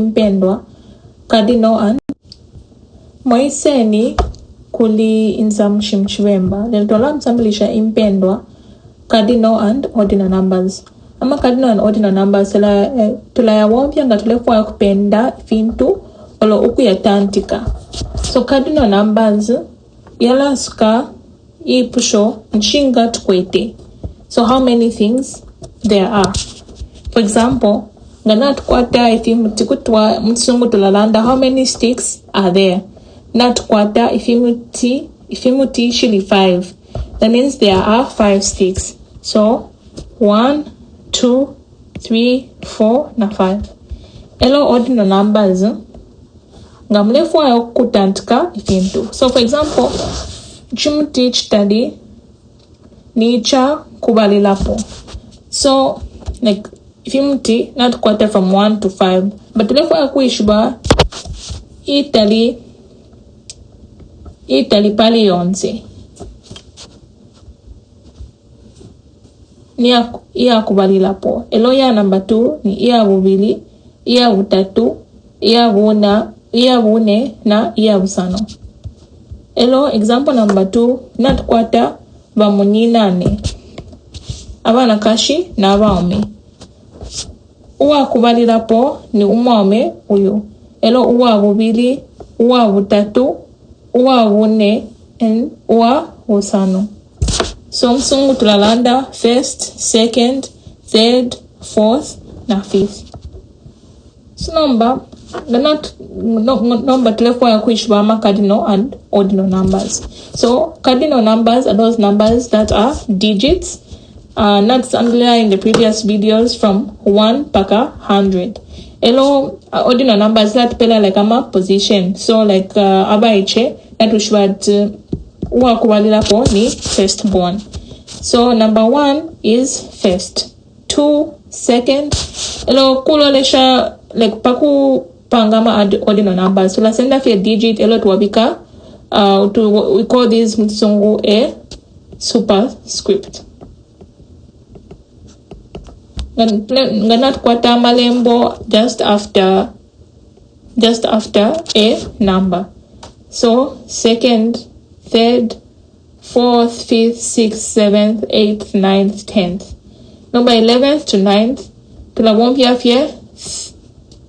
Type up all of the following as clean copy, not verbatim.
Impendwa, Cardinal and Moiseni kuli insamshim chwemba. Then tolam sambilisha Impendwa, Cardinal and Ordinal numbers. Ama Cardinal and Ordinal numbers tulaya wompya nga tulefwa ya kupenda fintu olo uku ya tantika. So Cardinal numbers yala suka ipusho nchinga tukwete. So how many things there are? For example, nganat kwata ifimuti kutwa mutsungu tulalanda, how many sticks are there? Nat kwata ifimuti shili 5. That means there are 5 sticks. So 1, 2, 3, 4 na 5. Elo ordinal numbers ngamlefu ayo kutantika ifintu. So for example, chimuti chitadi nicha kubalilapo. So like ifimuti not quarter from 1 to 5, but lefu ayo kuishuba Italy pali yonse ni iya kubalilapo. Elo ya number 2 ni iya bubili, iya butatu, iya bune na iya busano. Elo example number 2 not quarter bamuninane abana kashi na abaome. Uwa kubalilapo ni umwame uyu. Elo uwa bubili, uwa butatu, uwa bune and uwa busano. So msungu tulalanda first, second, third, fourth na fifth. So number tulefwa ya kuishibama cardinal and ordinal numbers. So cardinal numbers are those numbers that are digits. Not similar in the previous videos from 1 paka 100. Elo ordinal numbers that pela like ama position. So like abaiche that ushwat uwa kubalilapo ni firstborn. So number 1 is first. 2 second. Elo kulolesha like paku pangama ordinal numbers. So la senda fi a digit elo tuwabika we call this mutsungu a superscript. Nganat kwata malembo just after a number. So second, third, fourth, fifth, sixth, seventh, eighth, ninth, 10th. Number 11th to 9th tulawompia fie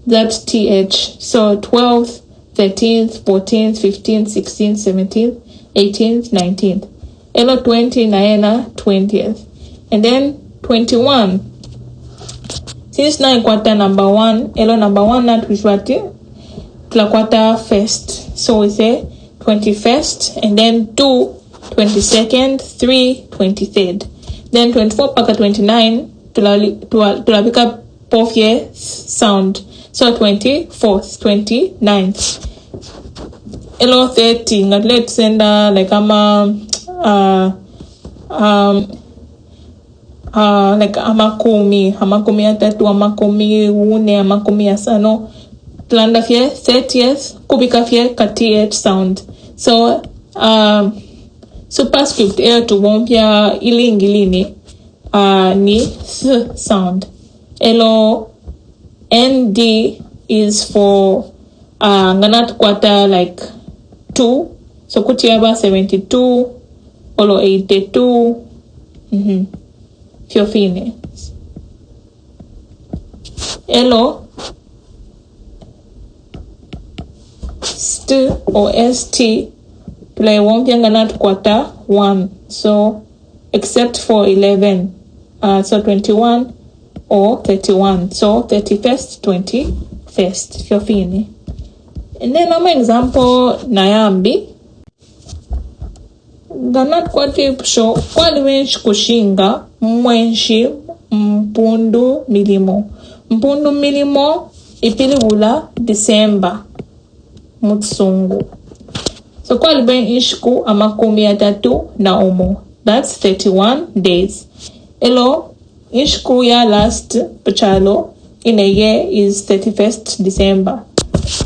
that th. So 12th, 13th, 14th, 15th, 16th, 17th, 18th, 19th. Elo 20 naena 20th. And then 21. Since na ikwata number 1, elo number 1 na tuishwati tulakwata first. So we say 21st, and then 2 22nd, 3 23rd. Then 24 paka 29 tulabika pofye sound. So 24th, 29th. Elo 30 ngatlet senda like like amakumi atatu, amakumi une, amakumi asano. Tulanda fie 30th kubika fie ka th sound. So superscript air to wompia ilingilini ni th sound. Elo nd is for nganat kwata like 2. So kutiaba 72 olo 82. Fiofine. Elo st or st play wompia nganat kwata 1. So except for 11. So 21 or 31. So 31st, 21st. Fiofine. And then I'm example nayambi. Ganat kwati pusho kwali wenshi kushinga mwenshi mpundu milimo. Mpundu milimo ipilibula December mutsungu. So kwali benishku amakumi atatu na omo. That's 31 days. Elo ishku ya last pachalo in a year is 31st December.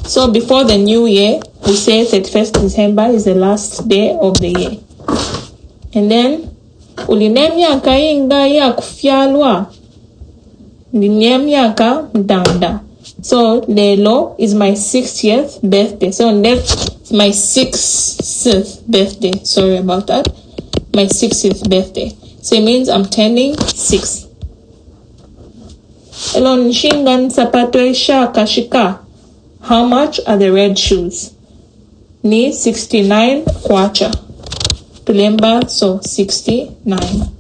So before the new year, we say 31st December is the last day of the year. And then ulinemyaka inga ya kufyalwa. Ninemyaka mdanda. So nelyo is my 60th birthday. So next, my 60th birthday. Sorry about that. My 60th birthday. So it means I'm turning 6. Elon shingan sapato shaka shika. How much are the red shoes? Ni 69 kwacha. Tulemba, so 69.